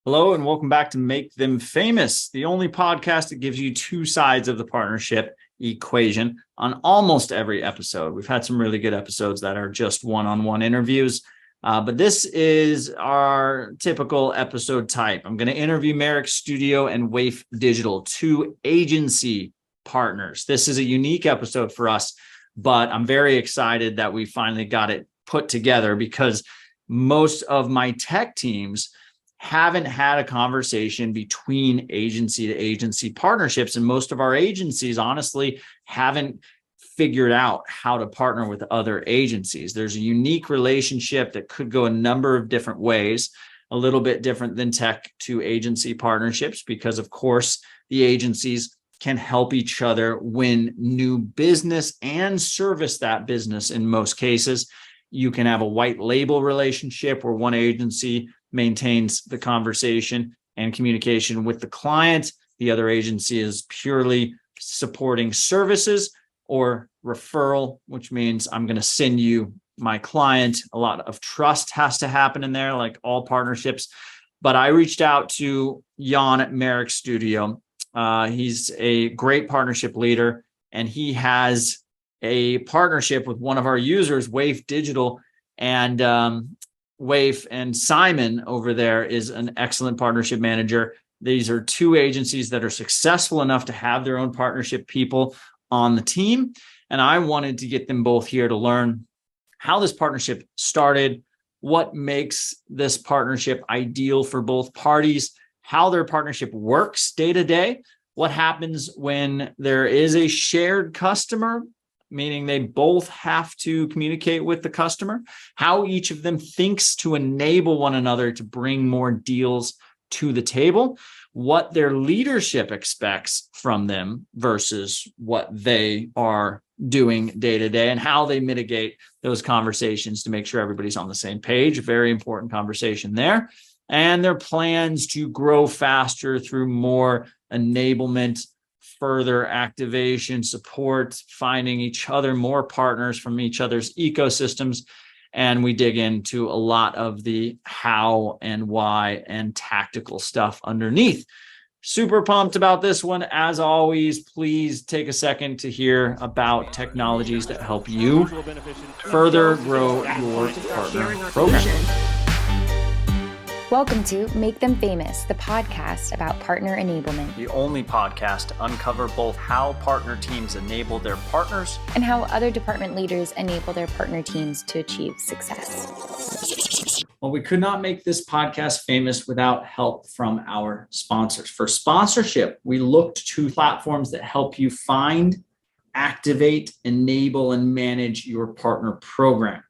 Hello and welcome back to Make Them Famous, the only podcast that gives you two sides of the partnership equation on almost every episode. We've had some really good episodes that are just one-on-one interviews, but this is our typical episode type. I'm going to interview Merix Studio and WAYF Digital, two agency partners. This is a unique episode for us, but I'm very excited that we finally got it put together because most of my tech teams haven't had a conversation between agency to agency partnerships. And most of our agencies, honestly, haven't figured out how to partner with other agencies. There's a unique relationship that could go a number of different ways, a little bit different than tech to agency partnerships, because of course, the agencies can help each other win new business and service that business in most cases. You can have a white label relationship where one agency maintains the conversation and communication with the client. The other agency is purely supporting services or referral, which means I'm going to send you my client. A lot of trust has to happen in there, like all partnerships. But I reached out to Jan at Merix Studio. He's a great partnership leader, and he has a partnership with one of our users, WAYF Digital, and WAYF and Simon over there is an excellent partnership manager. These are two agencies that are successful enough to have their own partnership people on the team. And I wanted to get them both here to learn how this partnership started, what makes this partnership ideal for both parties, how their partnership works day to day, what happens when there is a shared customer, meaning they both have to communicate with the customer, how each of them thinks to enable one another to bring more deals to the table, what their leadership expects from them versus what they are doing day to day, and how they mitigate those conversations to make sure everybody's on the same page. Very important conversation there. And their plans to grow faster through more enablement, further activation, support, finding each other more partners from each other's ecosystems. And we dig into a lot of the how and why and tactical stuff underneath. Super pumped about this one. As always, please take a second to hear about technologies that help you further grow your partner program. Welcome to Make Them Famous, the podcast about partner enablement. The only podcast to uncover both how partner teams enable their partners and how other department leaders enable their partner teams to achieve success. Well, we could not make this podcast famous without help from our sponsors. For sponsorship, we looked to platforms that help you find, activate, enable, and manage your partner program.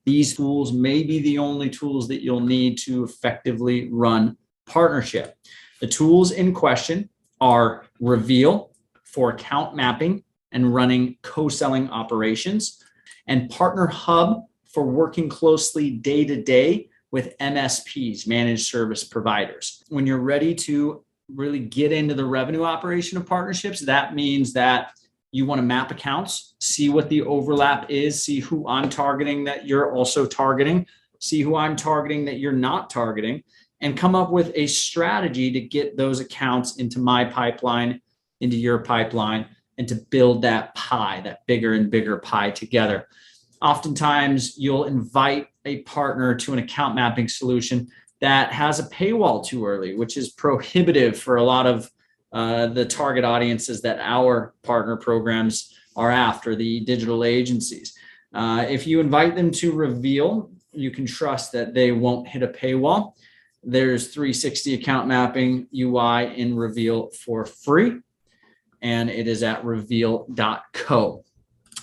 These tools may be the only tools that you'll need to effectively run partnership. The tools in question are Reveal for account mapping and running co-selling operations, and Partnerhub for working closely day to day with MSPs, managed service providers. When you're ready to really get into the revenue operation of partnerships, that means that you want to map accounts, see what the overlap is, see who I'm targeting that you're also targeting, see who I'm targeting that you're not targeting, and come up with a strategy to get those accounts into my pipeline, into your pipeline, and to build that pie, that bigger and bigger pie together. Oftentimes, you'll invite a partner to an account mapping solution that has a paywall too early, which is prohibitive for a lot of the target audiences that our partner programs are after, the digital agencies. If you invite them to Reveal, you can trust that they won't hit a paywall. There's 360 account mapping UI in Reveal for free, and it is at reveal.co.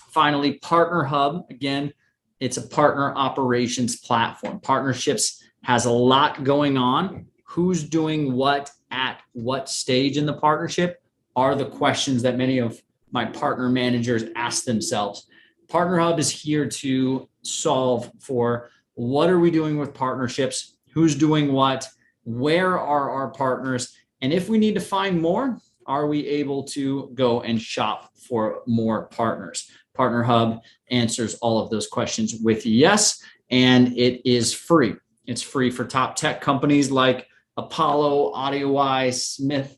Finally, Partnerhub, again, it's a partner operations platform. Partnerships has a lot going on. Who's doing what at what stage in the partnership are the questions that many of my partner managers ask themselves. Partnerhub is here to solve for what are we doing with partnerships, who's doing what, where are our partners, and if we need to find more, are we able to go and shop for more partners? Partnerhub answers all of those questions with yes, and it is free. It's free for top tech companies like Apollo, AudioEye, Smith,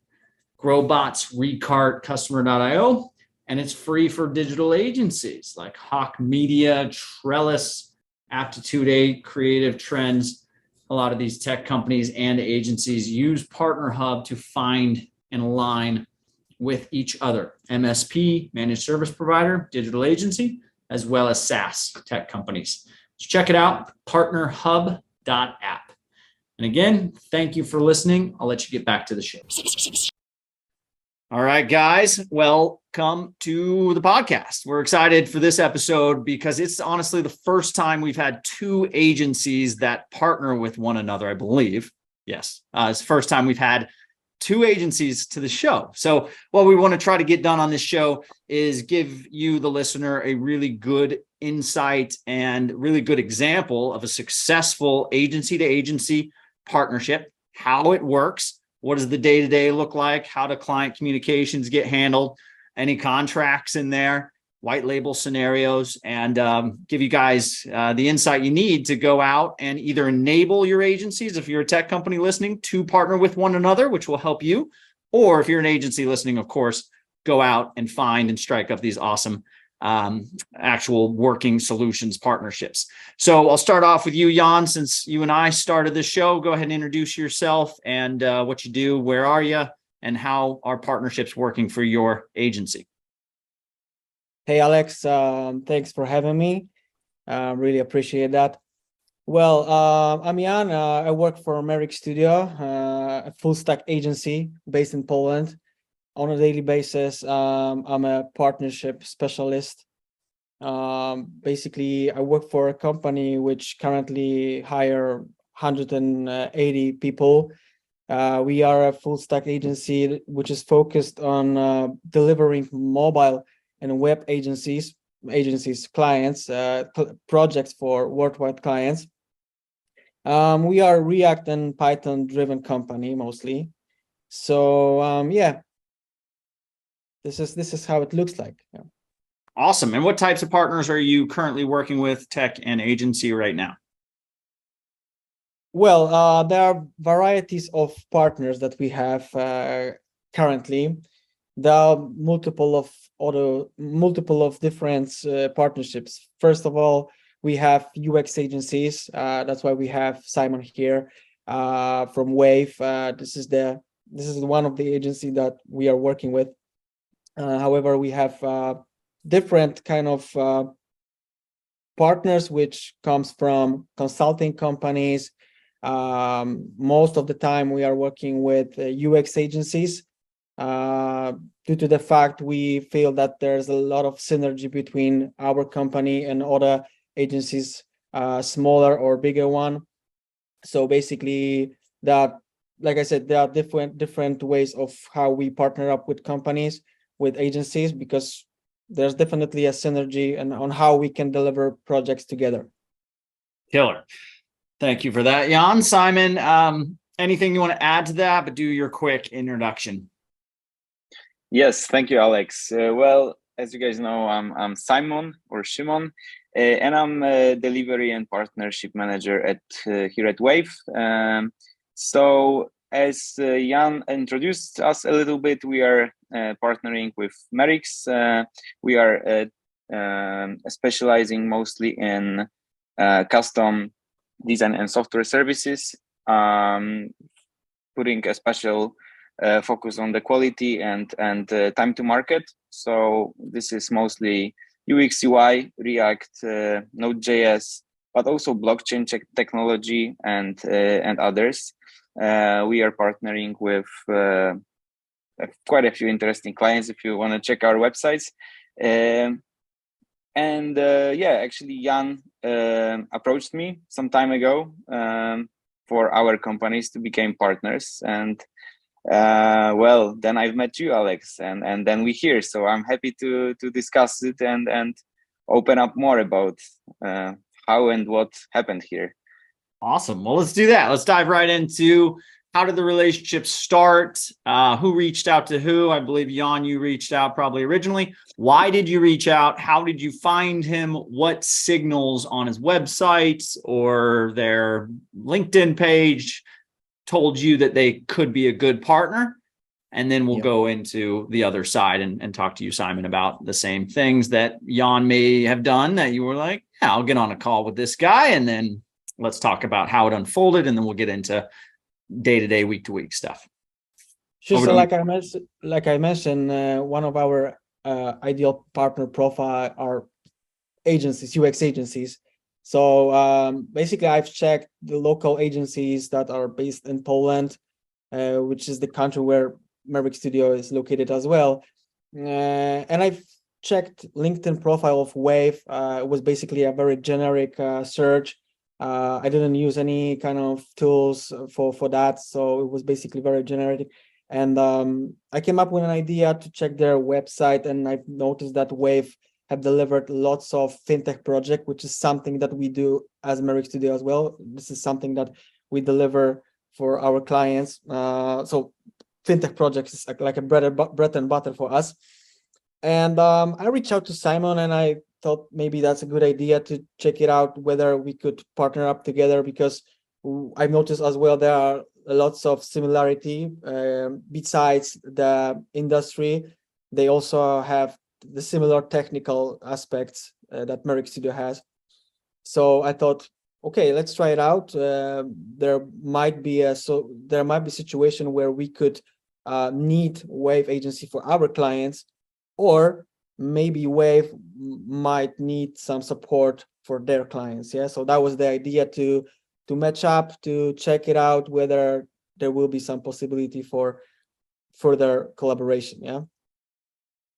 Growbots, Recart, Customer.io. And it's free for digital agencies like Hawk Media, Trellis, Aptitude 8, Creative Trends. A lot of these tech companies and agencies use Partnerhub to find and align with each other. MSP, managed service provider, digital agency, as well as SaaS tech companies. So check it out, partnerhub.app. And again, thank you for listening. I'll let you get back to the show. All right, guys, welcome to the podcast. We're excited for this episode because it's honestly the first time we've had two agencies that partner with one another, I believe. Yes, it's the first time we've had two agencies to the show. So what we want to try to get done on this show is give you, the listener, a really good insight and really good example of a successful agency to agency partnership, how it works. What does the day-to-day look like? How do client communications get handled? Any contracts in there, white label scenarios, and give you guys the insight you need to go out and either enable your agencies, if you're a tech company listening, to partner with one another, which will help you. Or if you're an agency listening, of course, go out and find and strike up these awesome actual working solutions partnerships. So I'll start off with you, Jan, since you and I started this show. Go ahead and introduce yourself and what you do, where are you, and how are partnerships working for your agency? Hey, Alex, thanks for having me. Really appreciate that. Well, I'm Jan. I work for MerixHow, a full stack agency based in Poland. On a daily basis, I'm a partnership specialist. Basically, I work for a company which currently hire 180 people. We are a full stack agency which is focused on delivering mobile and web clients, projects for worldwide clients. We are React and Python driven company mostly. So yeah. This is how it looks like. Yeah. Awesome. And what types of partners are you currently working with, tech and agency, right now? Well, there are varieties of partners that we have currently. There are multiple of different partnerships. First of all, we have UX agencies. That's why we have Simon here from WAYF. This is one of the agencies that we are working with. However, we have different kind of partners, which comes from consulting companies. Most of the time, we are working with UX agencies due to the fact we feel that there's a lot of synergy between our company and other agencies, smaller or bigger one. So basically, that, like I said, there are different ways of how we partner up with companies, with agencies, because there's definitely a synergy and on how we can deliver projects together. Killer. Thank you for that, Jan. Simon, anything you want to add to that, but do your quick introduction. Yes, thank you, Alex. Well, as you guys know, I'm Simon or Shimon, and I'm a delivery and partnership manager here at WAYF. So as Jan introduced us a little bit, we are partnering with Merix. We are specializing mostly in custom design and software services, putting a special focus on the quality and time to market. So this is mostly UX, UI, React, Node.js, but also blockchain technology and others. We are partnering with quite a few interesting clients if you want to check our websites. Yeah, actually Jan approached me some time ago for our companies to become partners. And well, then I've met you, Alex, and then we're here. So I'm happy to discuss it and open up more about how and what happened here. Awesome. Well, let's do that. Let's dive right into how did the relationship start? Who reached out to who? I believe, Jan, you reached out probably originally. Why did you reach out? How did you find him? What signals on his website or their LinkedIn page told you that they could be a good partner. And then we'll Yeah. go into the other side and talk to you, Simon, about the same things that Jan may have done that you were like, yeah, I'll get on a call with this guy. And then let's talk about how it unfolded. And then we'll get into day-to-day, week-to-week stuff. Sure. Over So to like I mentioned, one of our ideal partner profile are agencies, UX agencies. So basically, I've checked the local agencies that are based in Poland, which is the country where Merix Studio is located as well. And I've checked LinkedIn profile of WAYF. It was basically a very generic search. I didn't use any kind of tools for that. So it was basically very generic. And I came up with an idea to check their website, and I've noticed that WAYF have delivered lots of fintech project, which is something that we do as Merix Studio as well. This is something that we deliver for our clients. So fintech projects is like a bread and butter for us. And I reached out to Simon, and I thought maybe that's a good idea to check it out, whether we could partner up together, because I've noticed as well there are lots of similarity. Besides the industry, they also have the similar technical aspects that Merix Studio has. So I thought, okay, let's try it out. There might be a situation where we could need WAYF agency for our clients, or maybe WAYF might need some support for their clients. Yeah, so that was the idea, to match up, to check it out, whether there will be some possibility for further collaboration. Yeah.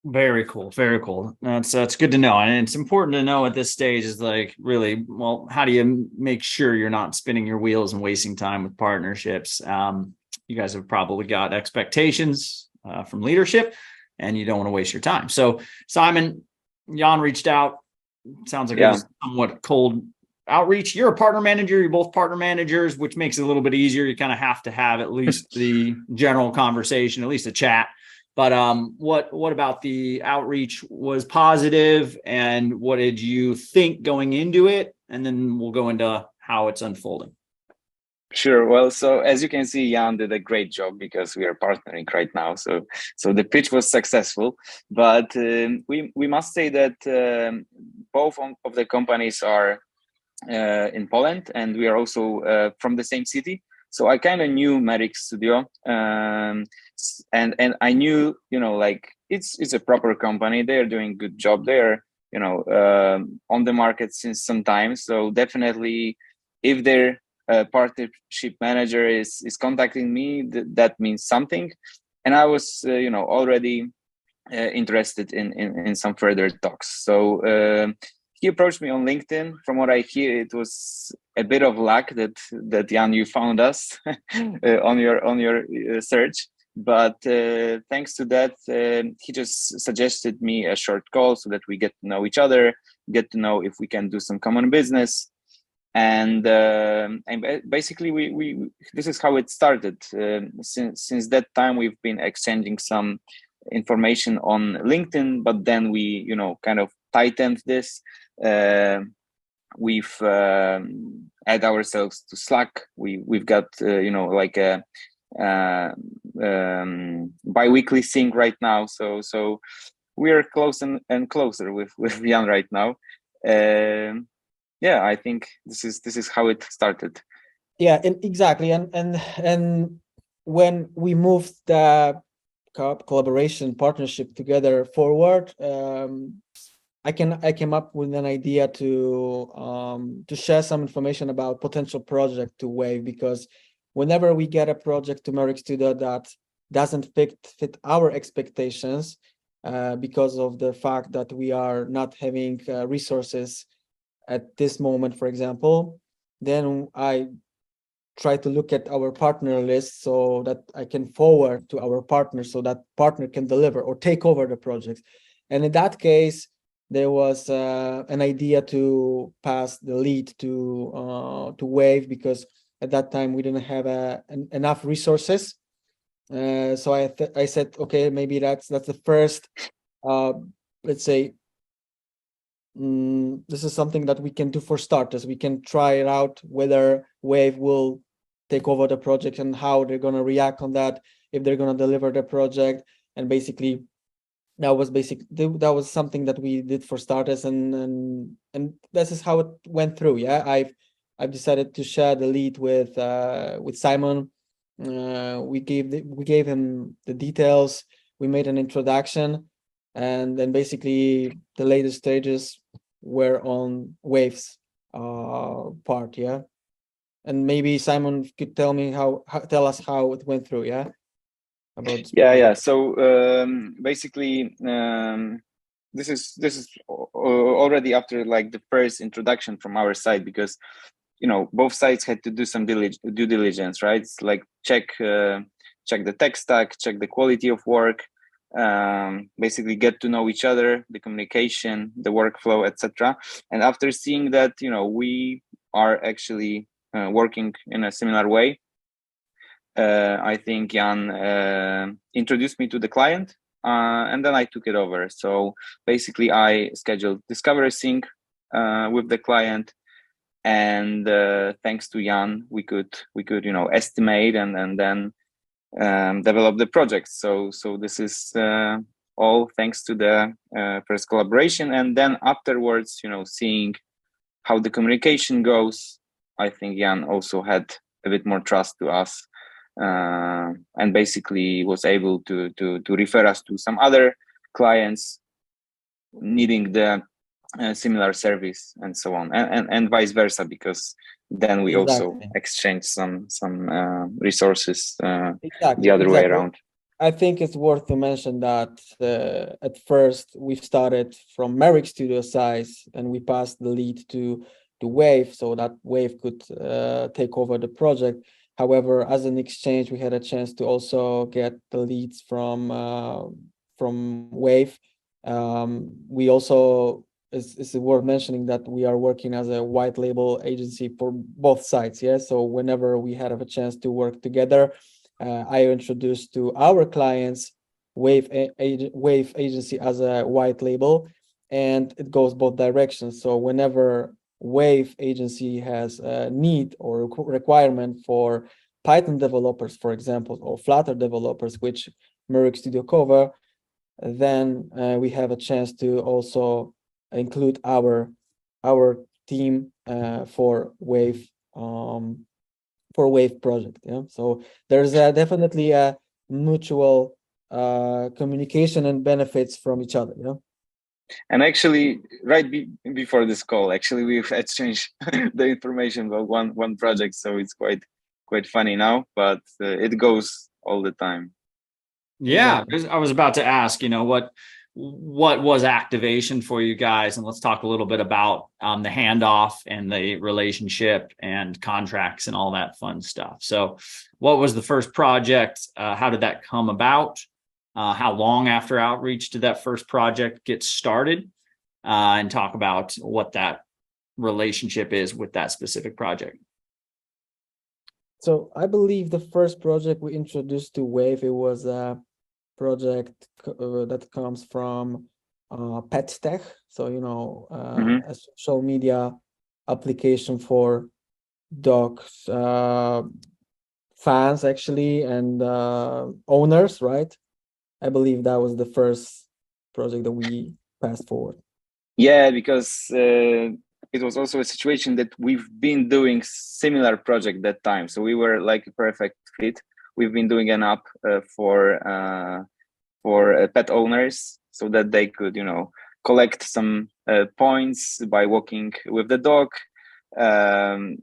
Very cool. Very cool. That's good to know. And it's important to know at this stage is like, really, well, how do you make sure you're not spinning your wheels and wasting time with partnerships? You guys have probably got expectations from leadership, and you don't want to waste your time. So Simon, Jan reached out. Sounds like it was somewhat cold outreach. You're a partner manager. You're both partner managers, which makes it a little bit easier. You kind of have to have at least the general conversation, at least a chat. But what about the outreach was positive, and what did you think going into it? And then we'll go into how it's unfolding. Sure. Well, so as you can see, Jan did a great job because we are partnering right now. So the pitch was successful, but we must say that both of the companies are in Poland, and we are also from the same city. So I kind of knew Merix Studio, and I knew, like it's a proper company. They are doing a good job. They're on the market since some time. So definitely, if their partnership manager is contacting me, that means something. And I was already interested in some further talks. So he approached me on LinkedIn. From what I hear, it was a bit of luck that Jan, you found us on your search. But thanks to that, he just suggested me a short call so that we get to know each other, get to know if we can do some common business. And basically, we this is how it started. Since that time, we've been exchanging some information on LinkedIn, but then we kind of tightened this. We've add ourselves to Slack. We've got like a bi-weekly sync right now. So we are close and closer with Jan right now. Yeah, I think this is how it started. Yeah, and exactly. And when we moved the collaboration partnership together forward, I came up with an idea to share some information about potential project to WAYF, because whenever we get a project to Merix Studio that doesn't fit our expectations, because of the fact that we are not having resources at this moment, for example, then I try to look at our partner list so that I can forward to our partner, so that partner can deliver or take over the project. And in that case, there was an idea to pass the lead to WAYF, because at that time we didn't have enough resources. So I said, okay, maybe that's the first, let's say, this is something that we can do for starters. We can try it out whether WAYF will take over the project and how they're going to react on that, if they're going to deliver the project. And basically that was something that we did for starters, and this is how it went through. Yeah, I've decided to share the lead with Simon. We gave him the details, we made an introduction, and then basically the later stages were on WAYF's part. Yeah, and maybe Simon could tell me tell us how it went through. Yeah, about this Yeah. So basically, this is already after like the first introduction from our side, because both sides had to do some due diligence, right? It's like check the tech stack, check the quality of work, basically get to know each other, the communication, the workflow, etc. And after seeing that, we are actually working in a similar way, I think Jan introduced me to the client, and then I took it over. So basically I scheduled discovery sync with the client, and thanks to Jan, we could estimate and then develop the project. So this is all thanks to the first collaboration, and then afterwards, seeing how the communication goes, I think Jan also had a bit more trust to us, and basically was able to refer us to some other clients needing the similar service, and so on, and vice versa, because then we also exchange some resources the other way around. I think it's worth to mention that at first we started from Merix Studio size, and we passed the lead to WAYF, so that WAYF could take over the project. However, as an exchange, we had a chance to also get the leads from WAYF. We also, it's worth mentioning that we are working as a white label agency for both sides. Yeah, so whenever we had a chance to work together, I introduced to our clients WAYF agency as a white label, and it goes both directions. So whenever WAYF agency has a need or requirement for Python developers, for example, or Flutter developers, which Merix Studio cover, then we have a chance to also include our team for WAYF project. Yeah, so there's definitely a mutual communication and benefits from each other. Yeah. And actually, right before this call, actually we've exchanged the information about one project, so it's quite funny now, but it goes all the time. Yeah, because I was about to ask, what was activation for you guys, and let's talk a little bit about the handoff and the relationship and contracts and all that fun stuff. So, what was the first project? How did that come about? How long after outreach did that first project get started? And talk about what that relationship is with that specific project. So I believe the first project we introduced to WAYF, it was a project that comes from Pet Tech. So, a social media application for dogs, fans actually, and owners, right? I believe that was the first project that we passed forward. Yeah, because it was also a situation that we've been doing similar project that time, so we were like a perfect fit. We've been doing an app for pet owners, so that they could collect some points by walking with the dog, and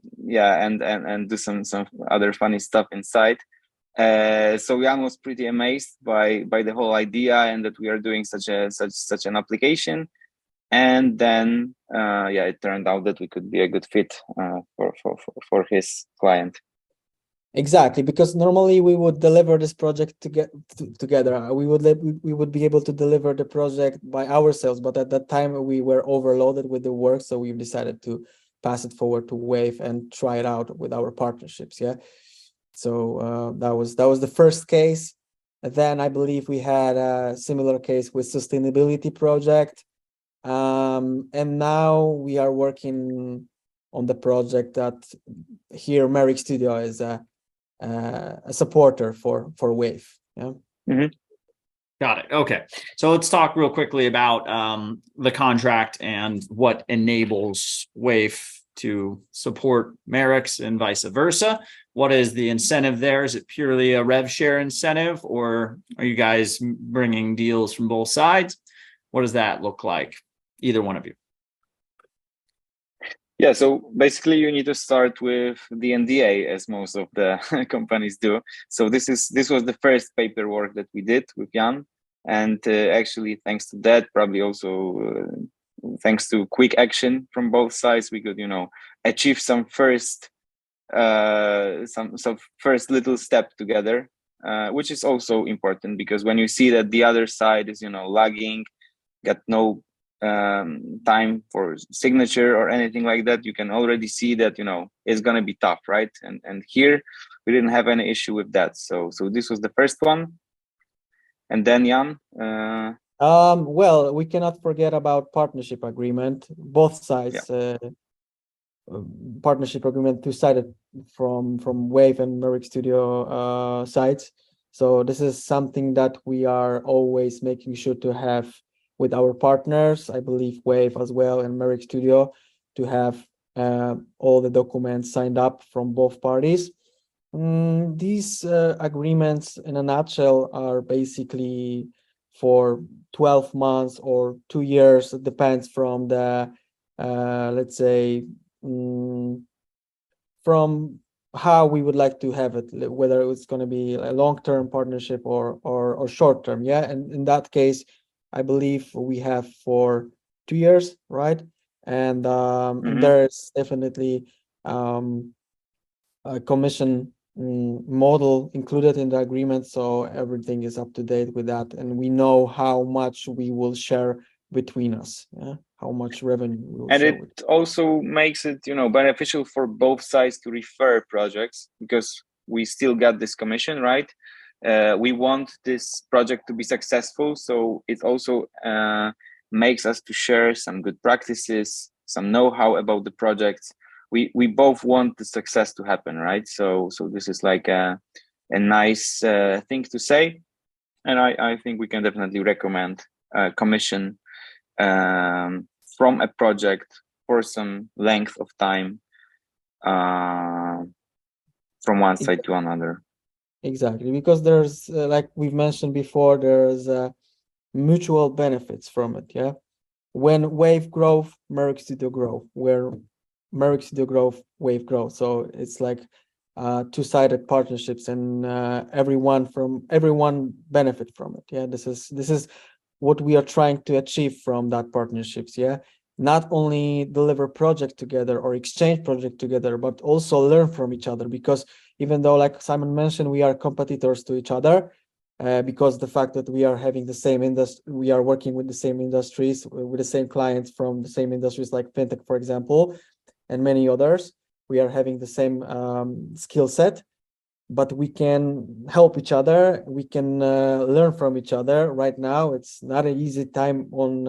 do some other funny stuff inside. So Jan was pretty amazed by the whole idea, and that we are doing such an application. And then it turned out that we could be a good fit for his client. Exactly, because normally we would deliver this project together. We would be able to deliver the project by ourselves, but at that time we were overloaded with the work, so we decided to pass it forward to WAYF and try it out with our partnerships. Yeah, so that was the first case. And then I believe we had a similar case with sustainability project, and now we are working on the project that here Merix Studio is a supporter for WAYF. Yeah. Mhm. Got it. Okay. So let's talk real quickly about the contract and what enables WAYF to support Merix and vice versa. What is the incentive there? Is it purely a rev share incentive, or are you guys bringing deals from both sides? What does that look like? Either one of you. Yeah, so basically you need to start with the NDA, as most of the companies do. So this was the first paperwork that we did with Jan, and actually thanks to that, probably also thanks to quick action from both sides, we could achieve some first first little step together, which is also important, because when you see that the other side is lagging, got no time for signature or anything like that, you can already see that it's going to be tough, right? And here we didn't have any issue with that, so this was the first one. And then Jan, well, we cannot forget about partnership agreement. Both sides, partnership agreement two-sided from WAYF and Merix Studio sides. So this is something that we are always making sure to have with our partners. I believe WAYF as well and Merix Studio, to have all the documents signed up from both parties. These agreements, in a nutshell, are basically for 12 months or 2 years. It depends from the, let's say, from how we would like to have it, whether it's going to be a long-term partnership or short-term. Yeah, and in that case, I believe we have for 2 years, right? And there's definitely a commission model included in the agreement, so everything is up to date with that, and we know how much we will share between us. Yeah, how much revenue we will share. And it also makes it beneficial for both sides to refer projects, because we still got this commission, right? We want this project to be successful, so it also makes us to share some good practices, some know-how about the projects. We both want the success to happen, right? So this is like a nice thing to say, and I think we can definitely recommend commission from a project for some length of time from one side to another. Exactly, because there's like we've mentioned before, there's mutual benefits from it. Yeah, when WAYF grow, Merix Studio grow. Where Merix Studio grow, WAYF grow. So it's like two-sided partnerships, and everyone benefit from it. Yeah, this is what we are trying to achieve from that partnerships. Yeah, not only deliver project together or exchange project together, but also learn from each other, because even though, like Simon mentioned, we are competitors to each other, because the fact that we are having the same industry, we are working with the same industries, with the same clients from the same industries, like fintech, for example, and many others. We are having the same skill set, but we can help each other. We can learn from each other. Right now, it's not an easy time in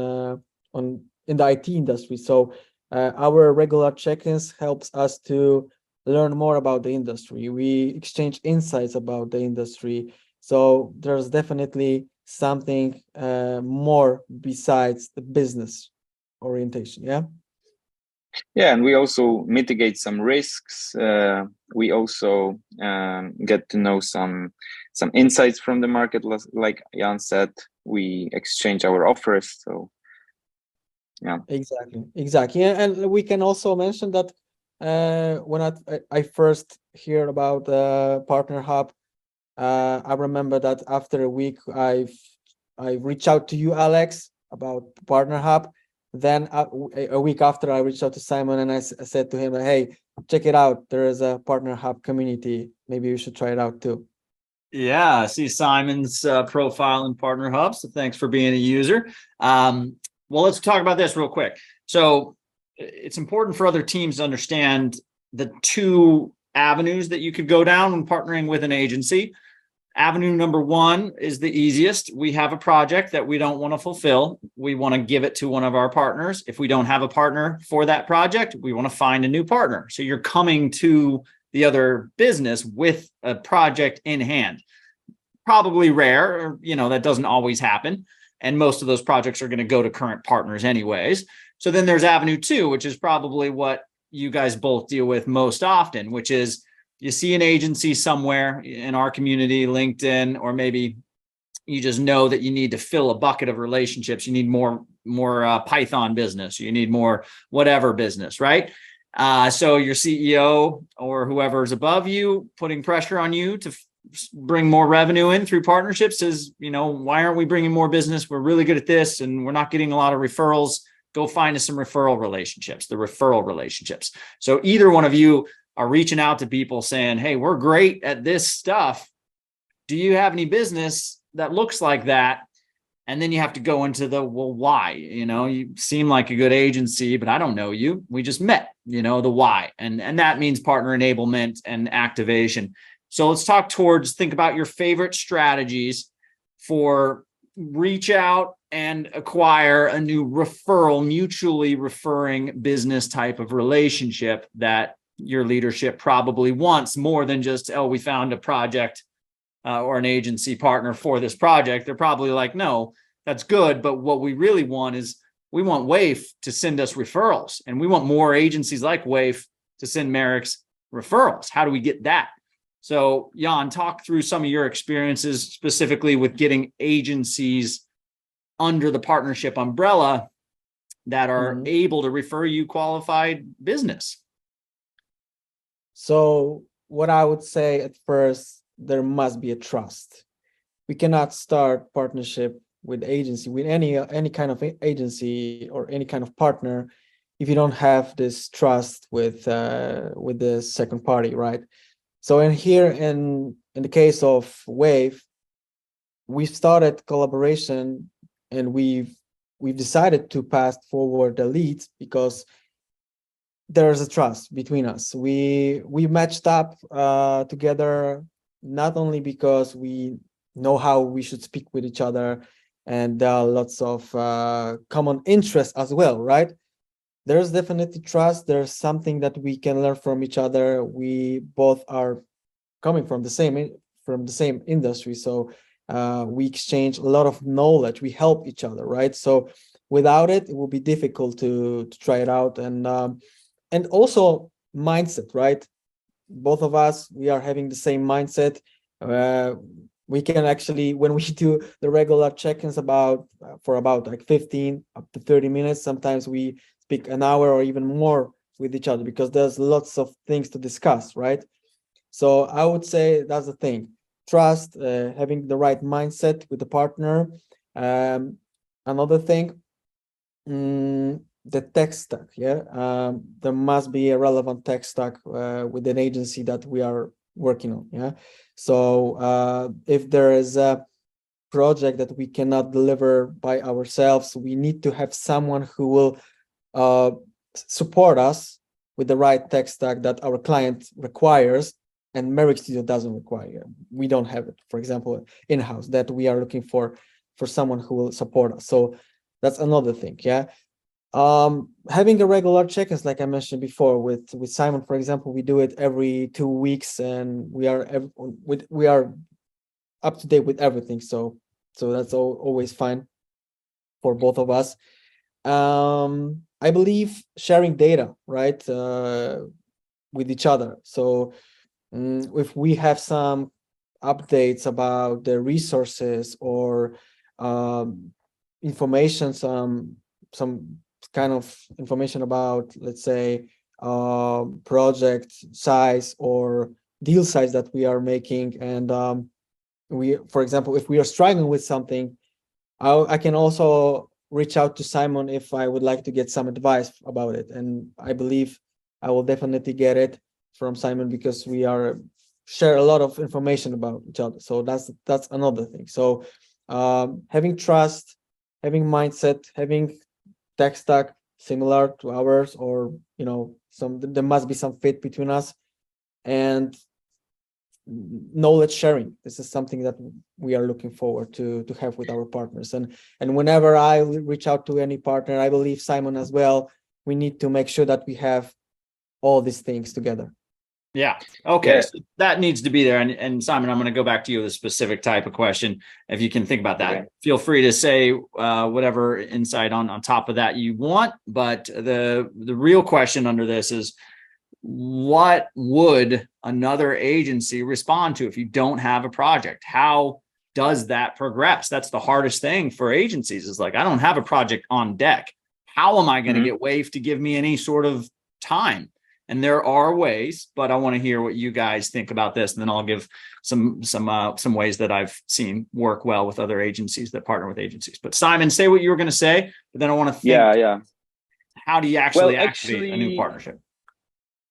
the IT industry. So our regular check-ins helps us to learn more about the industry. We exchange insights about the industry. So there's definitely something more besides the business orientation. Yeah. Yeah, and we also mitigate some risks. We also get to know some insights from the market. Like Jan said, we exchange our offers. So yeah, exactly, and we can also mention that when I first heard about Partnerhub, I remember that after a week I reached out to you, Alex, about Partnerhub. Then a week after, I reached out to Simon and I said to him, hey, check it out. There is a Partnerhub community. Maybe you should try it out too. Yeah, I see Simon's profile in Partnerhub. So thanks for being a user. Well, let's talk about this real quick. So it's important for other teams to understand the two avenues that you could go down when partnering with an agency. Avenue number one is the easiest. We have a project that we don't want to fulfill. We want to give it to one of our partners. If we don't have a partner for that project, we want to find a new partner. So you're coming to the other business with a project in hand. Probably rare, or, that doesn't always happen. And most of those projects are going to go to current partners anyways. So then there's avenue two, which is probably what you guys both deal with most often, which is you see an agency somewhere in our community, LinkedIn, or maybe you just know that you need to fill a bucket of relationships. You need more Python business. You need more whatever business, right? So your CEO or whoever's above you putting pressure on you to bring more revenue in through partnerships says, why aren't we bringing more business? We're really good at this and we're not getting a lot of referrals. Go find us some referral relationships, the referral relationships. So either one of you are reaching out to people saying, hey, we're great at this stuff. Do you have any business that looks like that? And then you have to go into the, well, why? You seem like a good agency, but I don't know you. We just met, the why. And that means partner enablement and activation. So let's think about your favorite strategies for reach out and acquire a new referral, mutually referring business type of relationship that your leadership probably wants more than just, oh, we found a project or an agency partner for this project. They're probably like, no, that's good. But what we really want is we want WAYF to send us referrals, and we want more agencies like WAYF to send Merix referrals. How do we get that? So Jan, talk through some of your experiences specifically with getting agencies under the partnership umbrella that are able to refer you qualified business. So what I would say at first, there must be a trust. We cannot start partnership with agency, with any kind of agency or any kind of partner, if you don't have this trust with the second party, right? So in the case of WAYF, we started collaboration and we've decided to pass forward the leads because there's a trust between us. We matched up together, not only because we know how we should speak with each other, and there are lots of common interests as well, right? There's definitely trust. There's something that we can learn from each other. We both are coming from the same industry, so we exchange a lot of knowledge. We help each other, right? So without it, it will be difficult to try it out. And also mindset, right? Both of us, we are having the same mindset. We can actually, when we do the regular check-ins for about like 15 up to 30 minutes, sometimes we speak an hour or even more with each other because there's lots of things to discuss, right? So I would say that's the thing. Trust, having the right mindset with the partner. Another thing, the tech stack, there must be a relevant tech stack with an agency that we are working on, So if there is a project that we cannot deliver by ourselves, we need to have someone who will support us with the right tech stack that our client requires and Merix Studio doesn't require. We don't have it, for example, in-house, that we are looking for someone who will support us. So that's another thing, having a regular check-ins, like I mentioned before, with Simon, for example, we do it every 2 weeks, and we are up to date with everything. So that's always fine for both of us. I believe sharing data, right, with each other. So if we have some updates about the resources or information, some kind of information about, let's say, project size or deal size that we are making, and for example, if we are struggling with something, I can also reach out to Simon if I would like to get some advice about it, and I believe I will definitely get it from Simon because we share a lot of information about each other. So that's another thing. So having trust, having mindset, having tech stack similar to ours, or there must be some fit between us, and knowledge sharing. This is something that we are looking forward to have with our partners. And whenever I reach out to any partner, I believe Simon as well, we need to make sure that we have all these things together. Yeah. Okay. Yeah. So that needs to be there. And Simon, I'm going to go back to you with a specific type of question. If you can think about that, Okay. feel free to say whatever insight on top of that you want. But the real question under this is, what would another agency respond to if you don't have a project? How does that progress? That's the hardest thing for agencies, is like, I don't have a project on deck. How am I going to get WAYF to give me any sort of time? And there are ways, but I want to hear what you guys think about this, and then I'll give some ways that I've seen work well with other agencies that partner with agencies. But Simon, say what you were going to say, but then I want to think. Yeah. How do you actually activate a new partnership?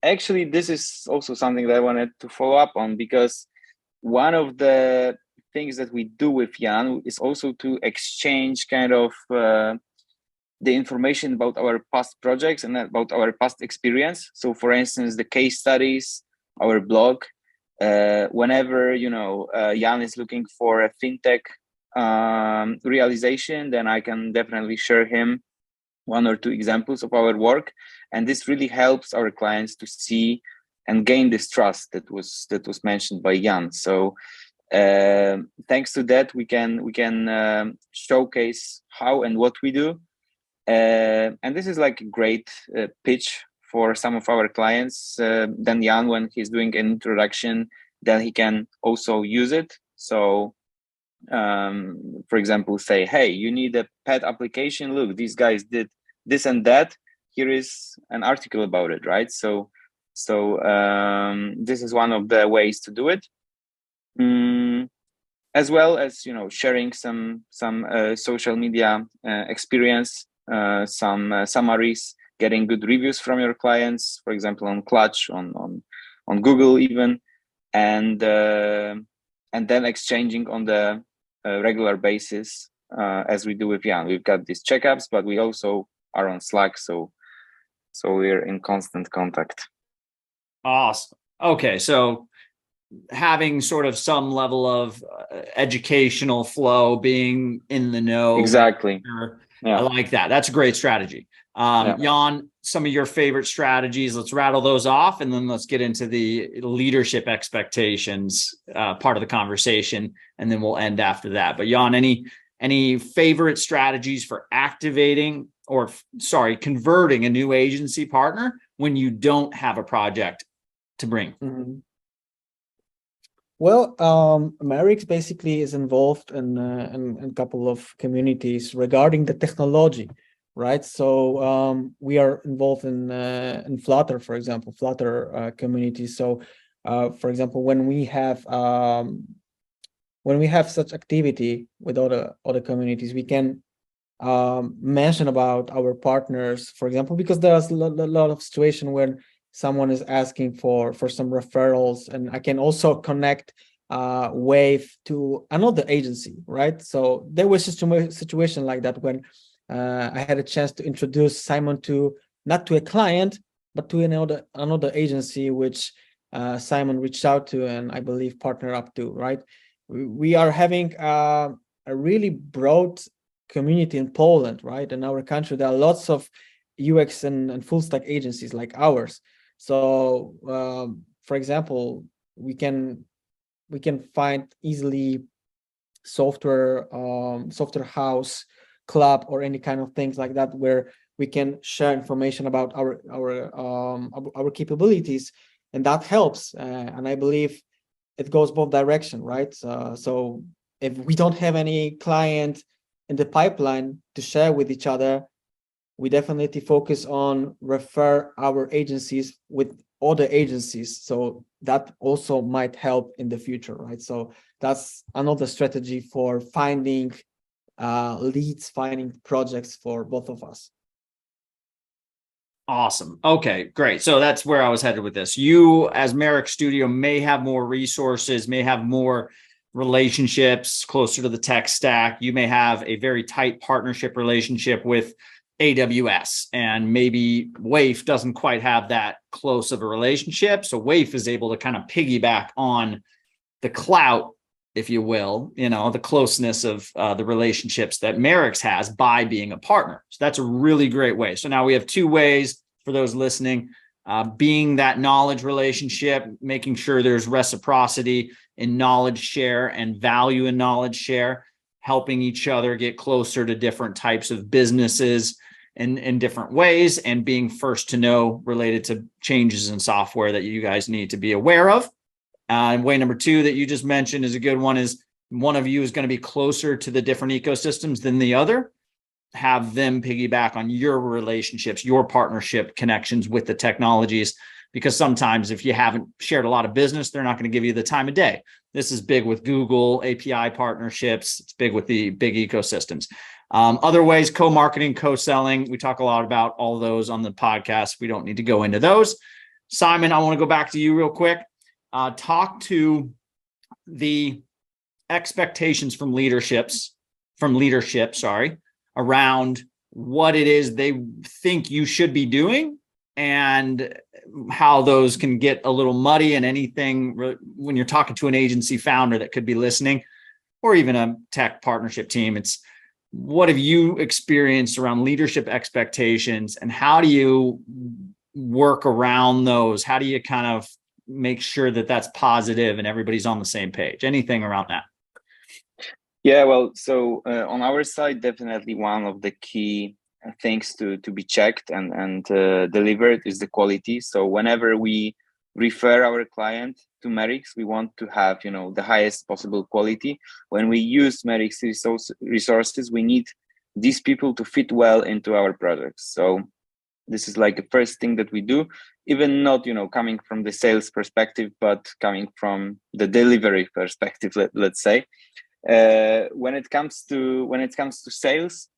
Actually, this is also something that I wanted to follow up on, because one of the things that we do with Jan is also to exchange kind of the information about our past projects and about our past experience. So, for instance, the case studies, our blog. Whenever Jan is looking for a fintech realization, then I can definitely share him one or two examples of our work, and this really helps our clients to see and gain this trust that was mentioned by Jan. So thanks to that, we can showcase how and what we do, and this is like a great pitch for some of our clients. Then Jan, when he's doing an introduction, then he can also use it. So for example, say, hey, you need a pet application, look, these guys did this and that, here is an article about it, right? So this is one of the ways to do it, as well as sharing some social media experience, some summaries, getting good reviews from your clients, for example on Clutch, on Google even, and then exchanging on the regular basis, as we do with Jan. We've got these checkups, but we also are on Slack, so we're in constant contact. Awesome. Okay, so having sort of some level of educational flow, being in the know. Exactly. Yeah. I like that. That's a great strategy. Jan, some of your favorite strategies, let's rattle those off, and then let's get into the leadership expectations part of the conversation, and then we'll end after that. But Jan, any favorite strategies for activating converting a new agency partner when you don't have a project to bring? Well, Merix basically is involved in a couple of communities regarding the technology, right? So we are involved in Flutter, for example, Flutter community. So, for example, when we have such activity with other communities, we can mention about our partners, for example, because there's a lot of situation when someone is asking for some referrals, and I can also connect WAYF to another agency, right? So there was a situation like that when I had a chance to introduce Simon not to a client, but to another agency, which Simon reached out to, and I believe partner up to, right? We are having a really broad community in Poland, right? In our country, there are lots of UX and full stack agencies like ours. So, for example, we can find easily software house, club, or any kind of things like that, where we can share information about our capabilities, and that helps. And I believe it goes both direction, right? So if we don't have any client in the pipeline to share with each other, we definitely focus on refer our agencies with other agencies. So that also might help in the future, right? So that's another strategy for finding leads, finding projects for both of us. Awesome. Okay, great. So that's where I was headed with this. You, as Merix Studio, may have more resources, may have more relationships closer to the tech stack. You may have a very tight partnership relationship with AWS, and maybe WAYF doesn't quite have that close of a relationship. So WAYF is able to kind of piggyback on the clout, if you will, the closeness of the relationships that Merix has by being a partner. So that's a really great way. So now we have two ways for those listening. being that knowledge relationship, making sure there's reciprocity in knowledge share and value in knowledge share, helping each other get closer to different types of businesses in different ways, and being first to know related to changes in software that you guys need to be aware of. And way number 2 that you just mentioned is a good one, is one of you is going to be closer to the different ecosystems than the other. Have them piggyback on your relationships, your partnership connections with the technologies, because sometimes if you haven't shared a lot of business, they're not going to give you the time of day. This is big with Google API partnerships. It's big with the big ecosystems. Other ways, co-marketing, co-selling. We talk a lot about all those on the podcast. We don't need to go into those. Simon, I want to go back to you real quick. Talk to the expectations from leadership, around what it is they think you should be doing, and how those can get a little muddy, and anything when you're talking to an agency founder that could be listening, or even a tech partnership team. It's, what have you experienced around leadership expectations, and how do you work around those? How do you kind of make sure that that's positive and everybody's on the same page? Anything around that? Yeah, well, so on our side, definitely one of the key things to be checked and delivered is the quality. So whenever we refer our client to Merix, we want to have, the highest possible quality. When we use Merix resources, we need these people to fit well into our products. So this is like the first thing that we do, even not, coming from the sales perspective, but coming from the delivery perspective, let's say. When it comes to sales,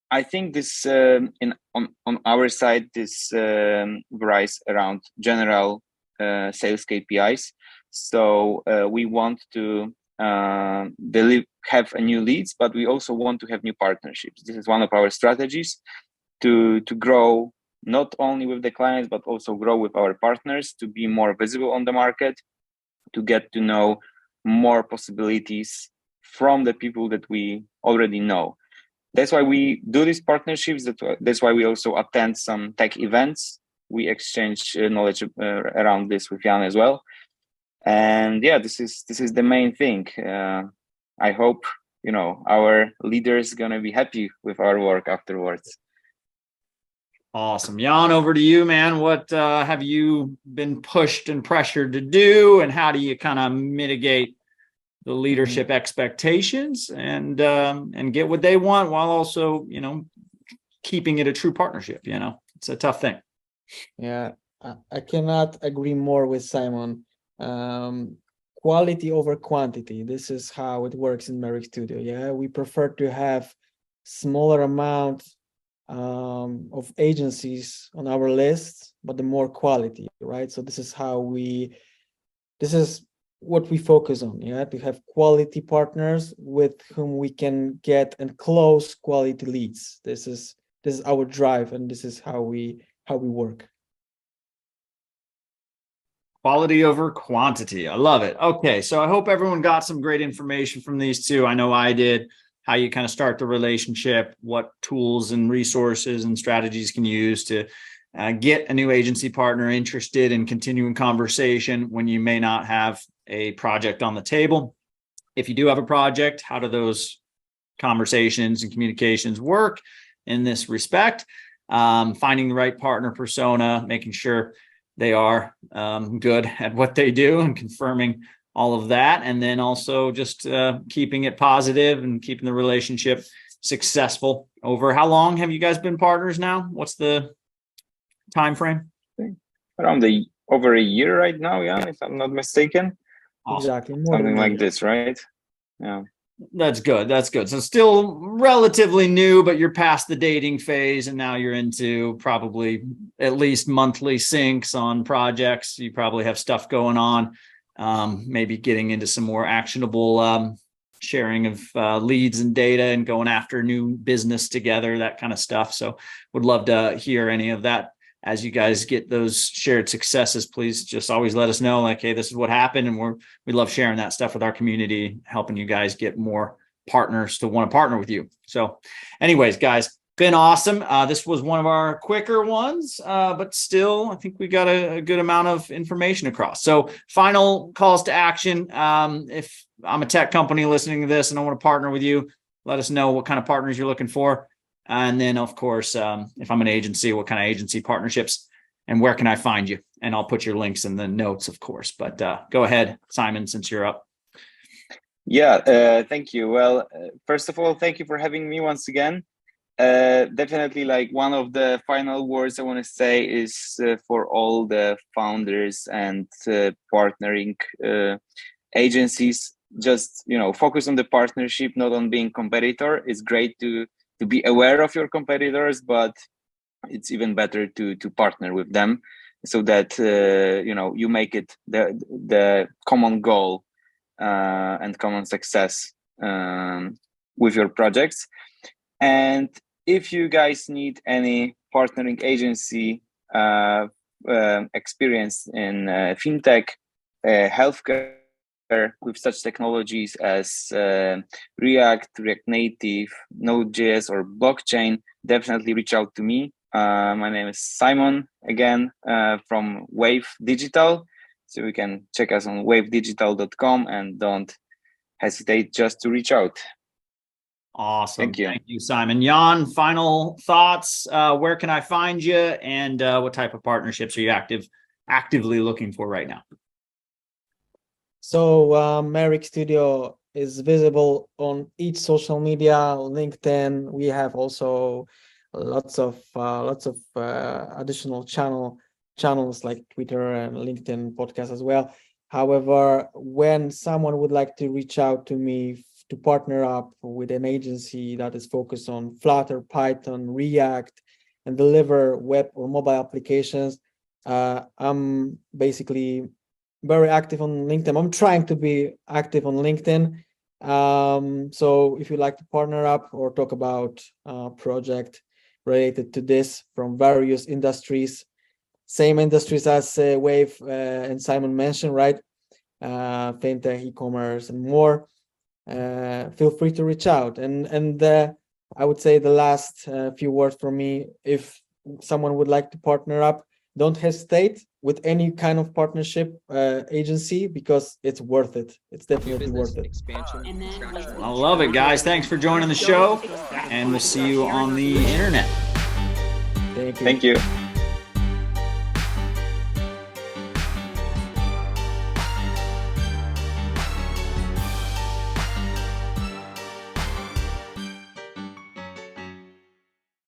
I think this on our side, this varies around general sales KPIs. So we want to have a new leads, but we also want to have new partnerships. This is one of our strategies to grow, not only with the clients, but also grow with our partners, to be more visible on the market, to get to know more possibilities from the people that we already know. That's why we do these partnerships. That's why we also attend some tech events. We exchange knowledge around this with Jan as well. And yeah, this is the main thing. I hope our leaders gonna be happy with our work afterwards. Awesome. Jan, over to you, man. What have you been pushed and pressured to do, and how do you kind of mitigate the leadership expectations and get what they want, while also, keeping it a true partnership? It's a tough thing. Yeah, I cannot agree more with Simon. Quality over quantity. This is how it works in Merix Studio. Yeah, we prefer to have smaller amount of agencies on our list, but the more quality, right? So this is what we focus on, to have quality partners with whom we can get and close quality leads. This is our drive, and this is how we work. Quality over quantity. I love it. Okay, so I hope everyone got some great information from these two. I know I did. How you kind of start the relationship, what tools and resources and strategies can you use to get a new agency partner interested in continuing conversation when you may not have a project on the table. If you do have a project, how do those conversations and communications work in this respect? Finding the right partner persona, making sure they are good at what they do, and confirming all of that. And then also just keeping it positive and keeping the relationship successful. Over how long have you guys been partners now? What's the time frame? Around over a year right now, yeah, if I'm not mistaken. Awesome. Exactly. Something like this, right? Yeah. That's good. That's good. So still relatively new, but you're past the dating phase, and now you're into probably at least monthly syncs on projects. You probably have stuff going on. Maybe getting into some more actionable sharing of leads and data, and going after new business together, that kind of stuff. So would love to hear any of that. As you guys get those shared successes, please just always let us know, like, hey, this is what happened. And we love sharing that stuff with our community, helping you guys get more partners to want to partner with you. So anyways, guys, Been awesome. This was one of our quicker ones, but still, I think we got a good amount of information across. So final calls to action. If I'm a tech company listening to this and I want to partner with you, let us know what kind of partners you're looking for. And then, of course, if I'm an agency, what kind of agency partnerships and where can I find you? And I'll put your links in the notes, of course. But go ahead, Simon, since you're up. Yeah, thank you. Well, first of all, thank you for having me once again. Definitely, like, one of the final words I want to say is for all the founders and partnering agencies, just, focus on the partnership, not on being competitor. It's great to be aware of your competitors, but it's even better to partner with them so that you make it the common goal and common success with your projects. And if you guys need any partnering agency experience in fintech, healthcare, with such technologies as React Native, Node.js, or blockchain, definitely reach out to me. My name is Simon, again, from WAYF Digital. So you can check us on wavedigital.com and don't hesitate just to reach out. Awesome. Thank you, Simon. Jan, final thoughts. Where can I find you, and what type of partnerships are you actively looking for right now? So Merix Studio is visible on each social media, LinkedIn. We have also lots of additional channels like Twitter and LinkedIn podcast as well. However, when someone would like to reach out to me to partner up with an agency that is focused on Flutter, Python, React, and deliver web or mobile applications, I'm basically very active on LinkedIn. I'm trying to be active on LinkedIn. So if you'd like to partner up or talk about a project related to this from various industries, same industries as WAYF and Simon mentioned, right? Fintech, e-commerce, and more. Feel free to reach out. And I would say the last few words from me: if someone would like to partner up, don't hesitate with any kind of partnership agency, because it's worth it. It's definitely worth it. I love it, guys. Thanks for joining the show, and we'll see you on the internet. Thank you. Thank you.